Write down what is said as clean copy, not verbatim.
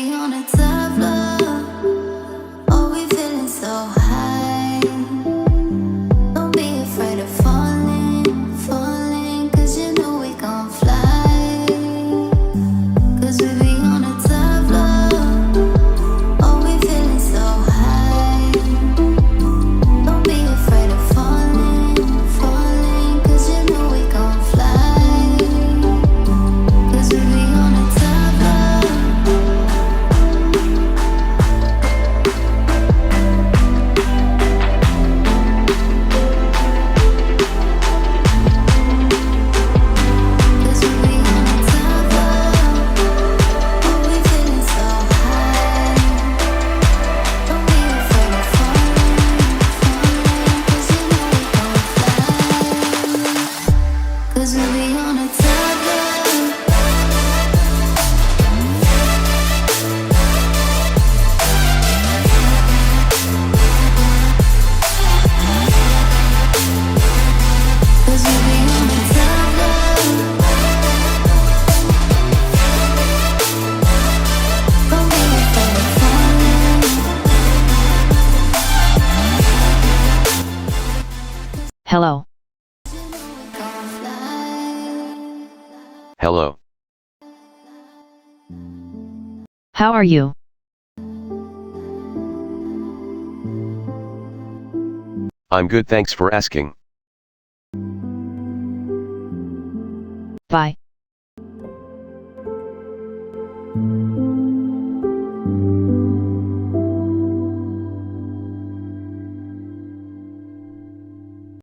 we on a top floor? Oh, we feeling so high. Don't be afraid of falling, falling, 'cause you know we gon' fly. 'Cause we be on a top floor. Oh, we feeling so high. Don't be afraid of falling, falling, 'cause you know we gon' fly. 'Cause we be on a top floor. 'Cause we be on a top floor. Oh, we feeling so high. Don't be afraid of falling, falling, 'cause you know we gon' fly. 'Cause we be on a top floor. 'Cause we be on a top floor. Don't be afraid of falling. Hello. You know we gon' fly. Hello. How are you? I'm good, thanks for asking. Bye.